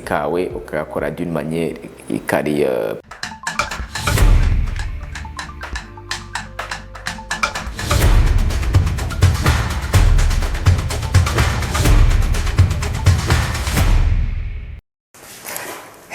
kawe ukakora d'une manière ikari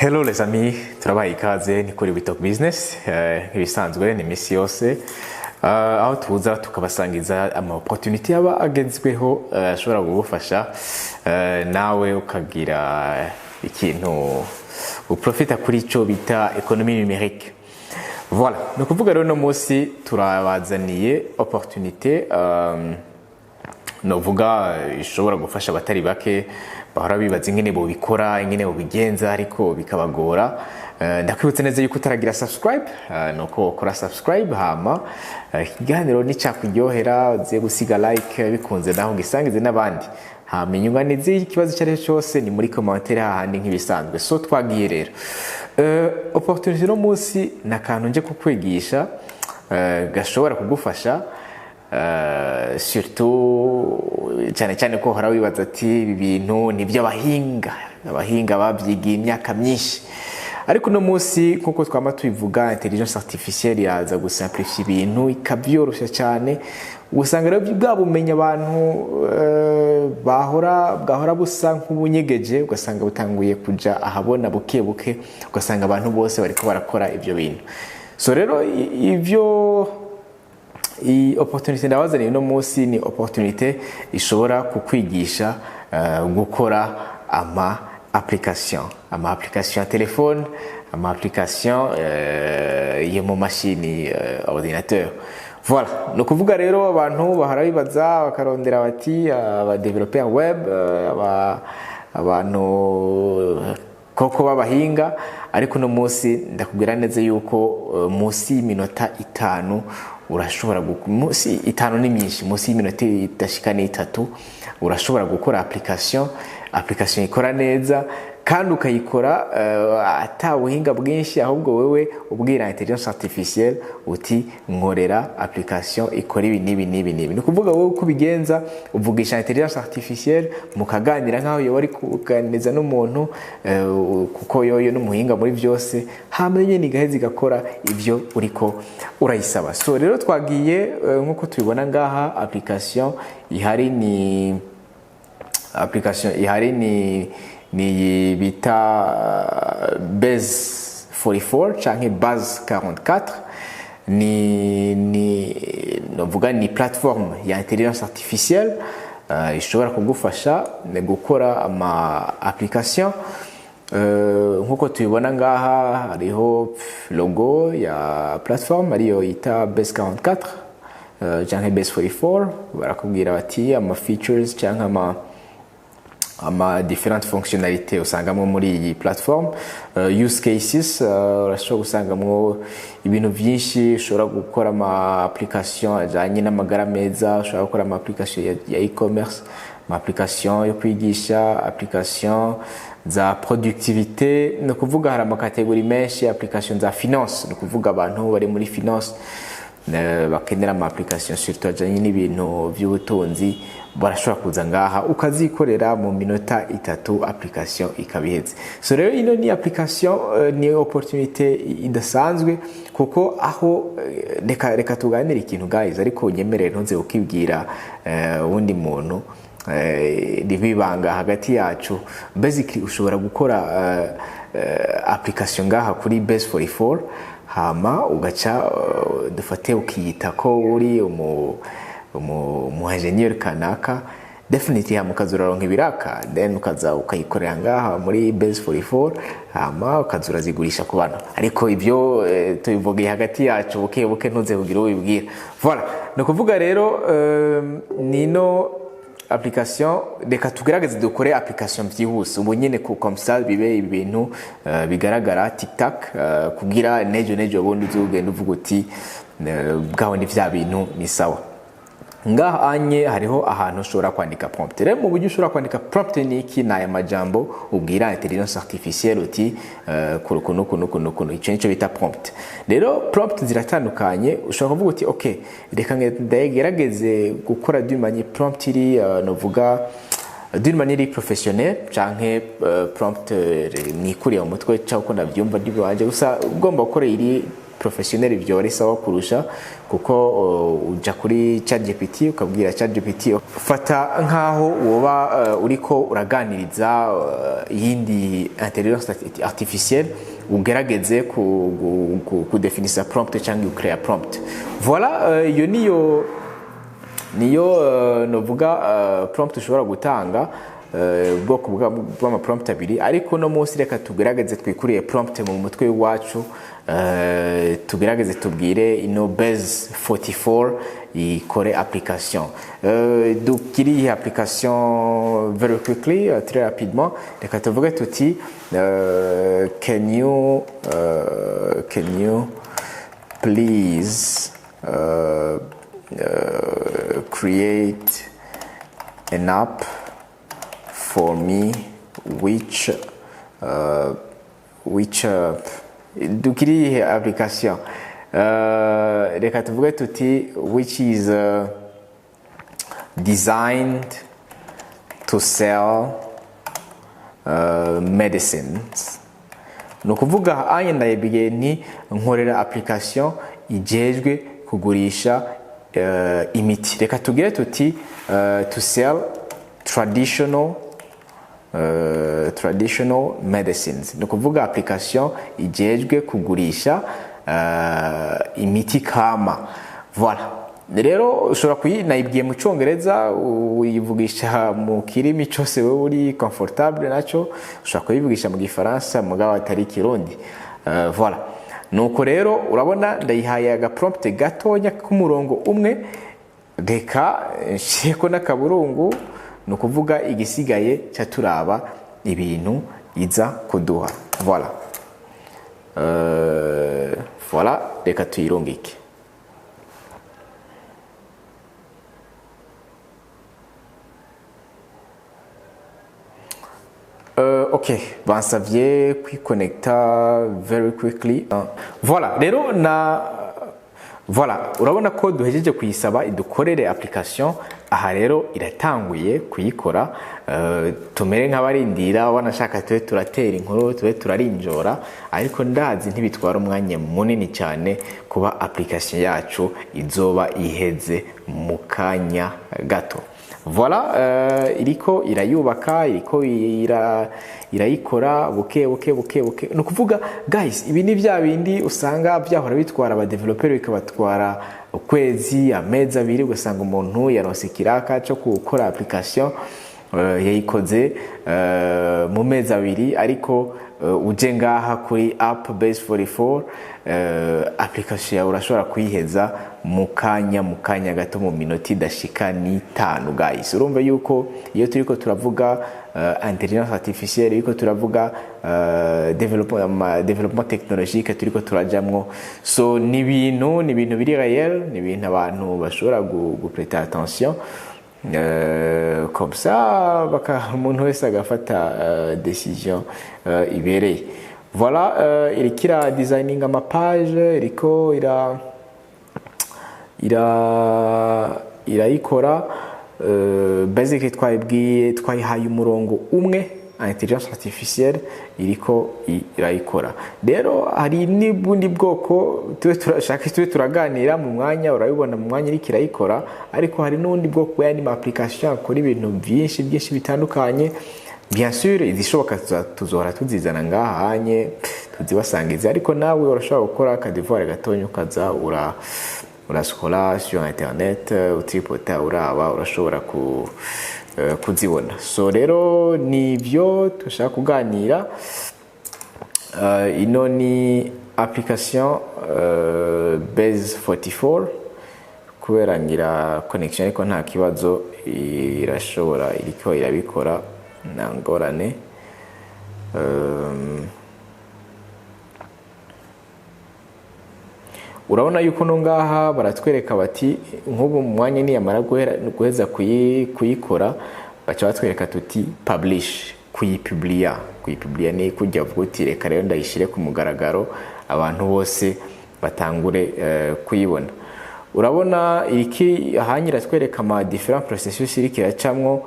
Hello les amis, turabaye ikaze ni kuri Bitok Business ibisanzwe ni misi yose aho tuza tukabasangiza ama opportunity aba agezweho ashobora kugufasha nawe ukagira ikintu uprofita kuri ico bita economie numérique. Voilà, no kuvuga rero no munsi turabazaniye opportunité novuga ishobora gufasha abatari bake bahora bibaza ingene bo bikora ingene bo bigenza ariko bikabagora. Ndakwibutsa neza yuko utaragira subscribe nuko ukora subscribe hama ikiganiro nicakuryohera uziye gusiga like bikunze naho ngisangize n'abandi hama inyunganizi ikibazo cyari cyose ni muri commentaire hahandi nk'ibisanzwe. So twagiye rero opportunity no munsi nakantu nje kukwigisha gashobora kugufasha surtout cyane ko hora wibaza ati ibi bintu ni by'abahinga babyigiye imyaka myinshi, ariko no munsi nkuko twama tubivuga intelligence artificielle yaza gusimplify ibintu ikabyoroshya cyane. Usanga rero bwabumenya abantu bwahora busa nk'ubunyegeje ugasanga butanguye kuja ahabona buke ugasanga abantu bose bariko barakora ibyo bintu. So rero ivyo opportunity ndabazaniye no munsi ni opportunity ishobora kukwigisha gukora ama application téléphone, ama application yo mu machine ordinateur. Voilà, no kuvuga rero abantu bahara bibaza bakarondera bati aba developer web abantu koko babahinga, ariko no munsi ndakubwira neza yuko munsi y'iminota 5 urashobora munsi 5 ni myinshi, munsi y'iminota idashika ni 3 urashobora gukora application ikora neza kandi ukayikora atabuhinga bwinshi, ahubwo wewe ubwira intelligence artificielle uti nkorera application ikora ibi nibi. Ni kuvuga wowe uko bigenza uvugisha intelligence artificielle mukaganira nkaho yo bari kuganiriza n'umuntu kuko yoyo n'umuhinga muri byose hamenye ni gahezi gakora ibyo uriko urayisaba. So rero twagiye nkuko tubibona ngaha application ihari ni bita base 44 canke base 44 novuga ni platform ya intelligence artificielle ishobora kugufasha gukora ama application nkuko tubibona ngaha hariho logo ya platform ariyo ita base 44 canke base 44 barakubwira bati ama features canke ama different fonctionnalités usangamo muri iyi platform. Use cases urashobora usangamo ibintu byinshi, ushobora gukora ama application ajanye n'amagara meza, ushobora gukora ama application ya e-commerce, ama application yo kwigisha, application za productivité, no kuvuga hari ama category menshi, application za finance, no kuvuga abantu bari muri finance bakenera ama application surtout ajanye n'ibintu by'ubutunzi barashobora kuza ngaha ukazikorera mu minota 3 application ikabiheze. So rero ino ni application ni opportunity idasanzwe kuko aho reka tuganire ikintu guys, ariko nyemerere ntunze ukibwira undi muntu ribibanga hagati yacu. Basically ushobora gukora application ngaha kuri base 44 hama ugaca dufate ukiyita ko uri umu ingenieur kanaka, definitely hama ukazuraronka ibiraka, then ukaza ukayikorera ngaha muri base 44 hama ukazura zigurisha ku bantu. Ariko ibyo tubivugiye hagati yacu buke ntuze kugira ubibwira. Voilà, no kuvuga rero nino application reka tugerageze dukore application byihuse ubu nyine comme ça bibe ibintu bigaragara TikTok kugira nejo bundi uzugenda uvuga uti bwaho ni vya bintu ni sawa. Ngaha anye hariho ahantu ushobora kwandika prompt. Rero mu buryo ushobora kwandika prompt ni iki na majambo ubwira intelligence artificielle uti kuno icyo nico bita prompt. Rero prompt ziratandukanye, ushobora kuvuga uti okay reka ndagerageze gukora dumanye prompt iri novuga d'une manière professionnelle canke prompt mwikuriye mu mutwe cyangwa uko ndabyumva ndibanje gusa ugomba gukora iri professionnel byore sawa kurusha kuko uja kuri ChatGPT ukabwira ChatGPT fata nkaho woba uriko uraganiriza yindi intelligence artificielle ugerageze ku definisa prompt cyangwa créer prompt. Voilà, iyo niyo novuga prompt ushobora gutanga ubwoko bw'ama prompt abiri, ariko no munsi reka tugerageze twikuriye prompt mu mutwe wacu, tugerageze tubwire ino base 44 ikore application. Dukiri application very quickly, très rapidement, reka tuvuge tuti can you please create an app for me which dukiri application reka tuvuge tuti which is designed to sell medicines. No kuvuga anye ndayebiye ni nkorera application ijejwe kugurisha imiti. Reka tugire tuti to sell traditional medicines. No kuvuga application ijejwe kugurisha imiti kama. Voilà. Rero ushobora kuyinayibwiye mu Cyongereza uyivugisha mu kirimi cyose we uri comfortable naco, ushobora kuyivugisha mu Gifaransa mugabo atari Kirundi. Voilà. Nuko rero urabona ndayihaye aga prompt gatonya k'umurongo umwe, reka nshireko n'akaburungu, no kuvuga igisigaye cya turaba ibintu iza kuduha. Voilà. Voilà, reka tuyirungike. Ok, bansavye kwiconnecta very quickly. Voilà, rero voilà, urabona ko duhejeje kuyisaba idukorere application. Aha rero iratanguye kuyikora. Tumere nk'abarindira wanashaka tube turatera inkuru, tube turarinjora, ariko ndazi ntibitwara umwanya munini cyane kuba application yacu izoba iheze mu kanya gato. Voilà, iriko irayubaka, iriko irayikora buke. No kuvuga guys, ibi ni bya bindi usanga byahora bitwara aba developer bikabatwara ukwezi, amezi abiri, ugasanga umuntu yaronse kiraka cyo gukora application yayikoze mu mezi abiri, ariko uje ngaha kuri app base 44 application yawe urashobora kuyiheza mu kanya gato, mu minota idashika n'itanu. Guys, urumva yuko iyo turiko turavuga intelligence artificielle, yuko turavuga development technologique turiko turajamwo, so ni ibintu biri réel, ni ibintu abantu bashobora guprêter attention, comme ça umuntu wese agafata decision ibereye. Voilà, irikira designing ama page, iriko irayikora. Basically twayihaye umurongo umwe, intelligence artificielle iriko irayikora. Rero hari n'ubundi bwoko tube turaganira mu mwanya, urabibona mu mwanya iriko irayikora, ariko hari n'ubundi bwoko yani ma application akora ibintu byinshi bitandukanye. Bien sûr, izishoboka tuzohora tuzizana ngaha hanye tuzibasangiza, ariko nawe urashobora gukora akadevoir gatonyo kaza uraskola sur internet, utripota uraba, urashobora kuzibona. So rero nivyo tushaka kuganira. Ino ni application base 44, kubera ngira connection ariko nta kibazo, irashobora iriko irabikora na ngorane. Urabona yuko no ngaha baratwereka bati nk'ubu mu mwanya ni yamara guheza kuyikora, baca batwereka tuti publish, kuyipublia ni kujya vuga reka rero ndayishire ku mugaragaro abantu bose batangure kuyibona. urabona iki ahanyira twereka ama different processus iri kiracamwo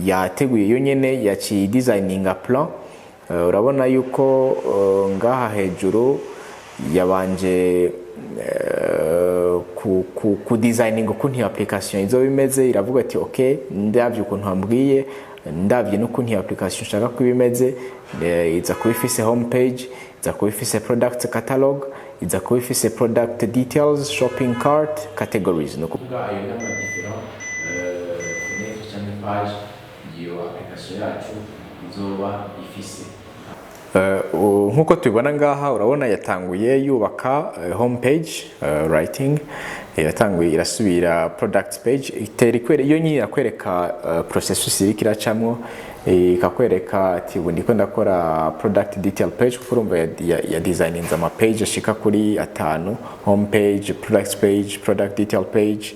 yateguye yo nyene yaci designinga plan. Urabona yuko ngaha hejuru yabanje ku designing ukuntu iyo application izo bimeze, iravuga ati okay ndavye ukuntu ambwiye, ndavye n'ukuntu iyo application nshaka ko bimeze, iza kuba ifise home page, iza kuba ifise product catalog, iza kuba ifise product details, shopping cart, categories. No kuvuga ayo n'ama different fenêtre cyangwa page iyo application yacu izoba ifise. Nkuko tubibona ngaha urabona yatanguye yubaka home page writing, yatanguye irasubira product page, iterikwereka iyo nyine yakwereka processus iri kiracamwo, ikakwereka ati ubu ndiko ndakora product detail page, kuko urumva ya designinze ama page ashika kuri 5: home page, product page, product detail page,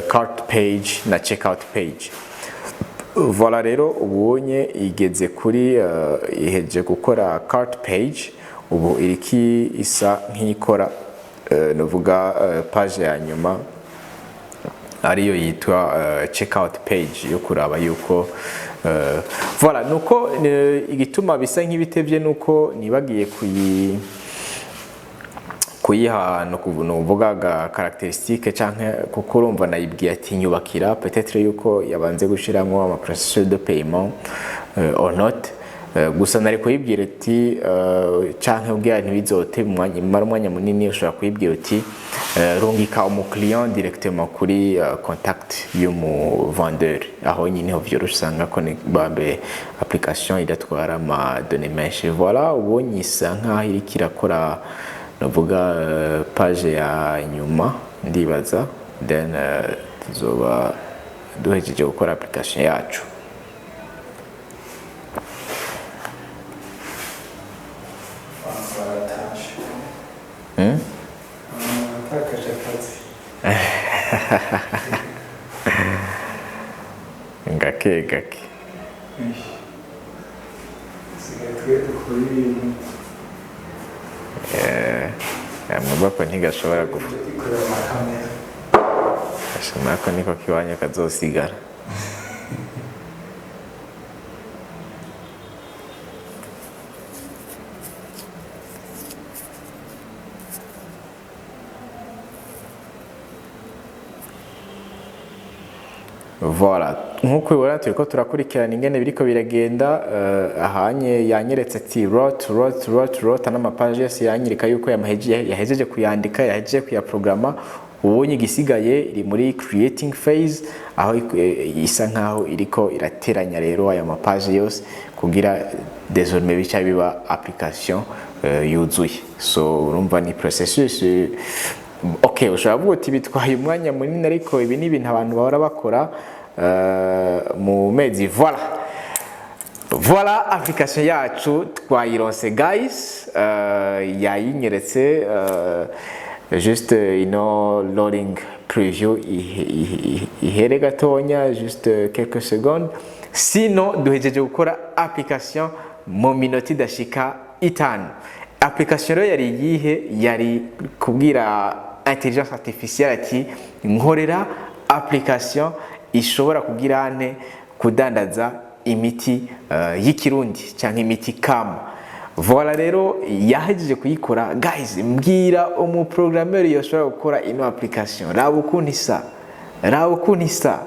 cart page na checkout page. Voilà rero ubonye igeze kuri iheje gukora cart page, ubu iriki isa nk'ikora novuga page ya nyuma ariyo yitwa checkout page yo kuraba yuko voilà. Nuko igituma bisa nk'ibitevye nuko nibagiye kuyiha no kuvuga caractéristique canke kuko urumva nayibwiye ati nyubakira peut-être yuko yabanze gushiramo ama processus de paiement or not, gusa nari kuyibwira ati canke ubwira ntibizote umwanya munini, ushobora kuyibwira ati rungika umu client directement kuri contact y'umu vendeur, aho nyine ho vyoroshe usanga ko bambe application idatwara ama données menshi. Voilà ubonye isa nkaho iri kirakora novuga page ya nyuma ndibaza, then tuzoba duhejeje gukora application yacu. Gake amabako ntigashobora gupfa, ko niko kiwanya kazosigara. Voilà, nkuko ubona turiko turakurikirana ingene biriko biragenda. Ahanye yanyeretse ati wrote n'amapage yose yanyereka yuko yahejeje kuyandika, yahejeje kuyaprograma. Ubonye igisigaye iri muri creating phase, aho isa nkaho iriko irateranya rero aya mapage yose kugira désormais bica biba application yuzuye. So urumva ni processus okay, ushobora kuvuga uti bitwaye umwanya munini, ariko ibi ni ibintu abantu bahora bakora mu mezi. Voilà application yacu twayironse guys, yayinyeretse juste ino loading preview ihere gatonya juste quelques secondes, sino duhejeje gukora application mu minota idashika 5. Application rero yari yihe? Yari kubwira intelligence artificielle ati nkorera application ishobora kugira ane kudandaza imiti y'ikirundi cyangwa imiti kama. Voilà rero yahejeje kuyikora guys, mbwira umu programmer yoshobora gukora ino application, raba ukuntu isa.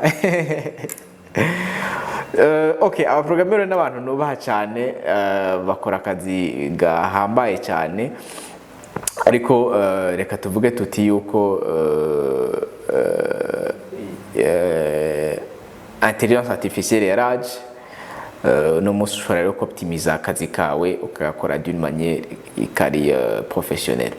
Okay, aba programmer n'abantu nubaha cyane, bakora akazi gahambaye cyane, ariko reka tuvuge tuti yuko intelligence artificielle yaraje no musi ushobora rero optimiza akazi kawe ukakora d'une manière ikari professionnelle.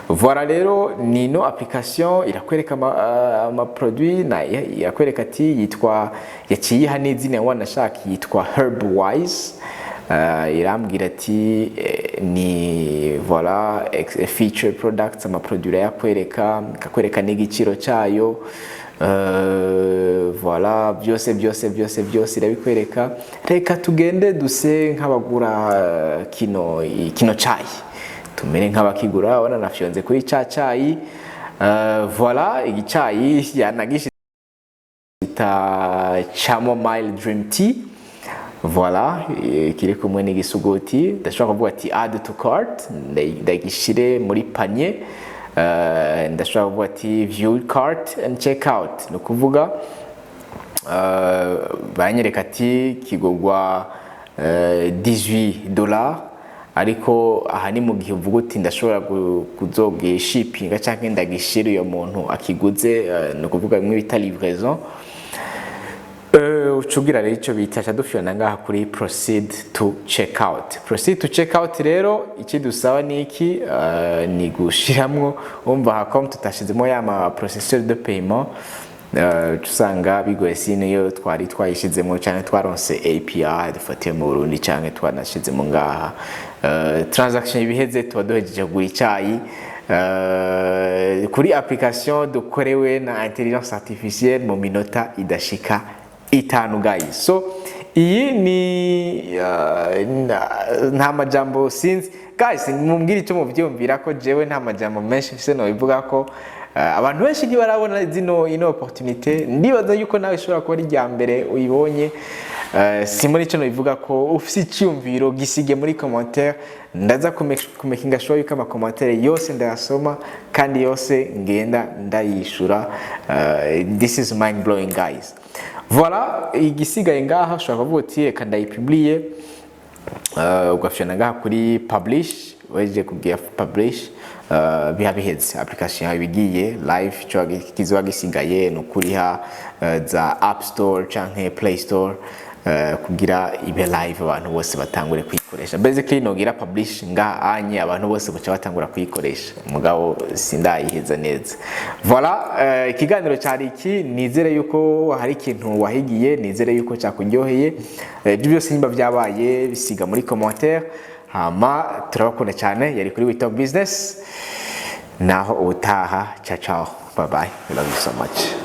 Voilà rero nino application irakwereka ama produit na yakwereka ati yitwa yaciye n'izina wanashaka yitwa Herbwise. Irambwira ati ni voilà feature products, ama produit yakwereka kakwereka n'igiciro cyayo. Voilà byose irabikwereka. Reka tugende duse nk'abagura kino chai tumere nk'abakigura ubona nafyonze kuri ca cayi. Voilà igicayi yanagishita chamomile dream tea. Voilà kiri kumwe n'igisuguti ndashobora kuvuga ati add to cart ndagishire muri panier. Ndashobora kuvuga ati view cart and check out no kuvuga banyereka ati kigogwa $18 ariko aha ni mu gihe uvuga uti ndashobora kuzoge shipping cyangwa ndagishira iyo muntu akiguze no kuvuga bimwe bita livraison. Ucugira rero icyo bita dufyona ngaha kuri proceed to check out. Proceed to check out rero iki dusaba ni iki ni gushiramwo umva hakom tutashizemo ya ma processeur de paiement usanga bigoye sine yo twari twayishizemo cyane twaronse API dufatiye mu Burundi cyane twanashizemo ngaha transaction ibiheze tuba duhejeje kugura icyayi kuri application dukorewe na intelligence artificielle mu minota idashika 5 guys. So iyi ni nta majambo sinzi guys mumbwira icyo muvyumvira ko jewe nta majambo menshi mfise no bivuga ko abantu benshi ntibarabona ino opportunité ndibaza yuko nawe ishobora kuba ari rya mbere uyibonye. Si muri cyo bivuga ko ufite icyumviro gisige muri commentaire ndaza kumekinga show yuko ama commentaire yose ndayasoma kandi yose ngenda ndayishura. This is mind blowing guys. Voilà igisigaye ngaha ushobora kuvuga uti reka ndayipublier ugafyana ngaha kuri publish weje kugira publish biha biheze application yawe bigiye live cyo kizoba gisigaye no kuriha za App Store canke Play Store kugira ibe live abantu bose batangure kuyikoresha. Basically nogira publish nga anye abantu bose guca batangura kuyikoresha mugabo sindayiheza neza. Voilà ikiganiro cyari iki nizere yuko hari ikintu wahigiye nizere yuko cyakuryoheye. Ibyo byose nimba byabaye bisiga muri commentaire hama turabakunda cyane. Yari kuri We Talk Business naho ubutaha. Ciao ciao bye bye, love you so much.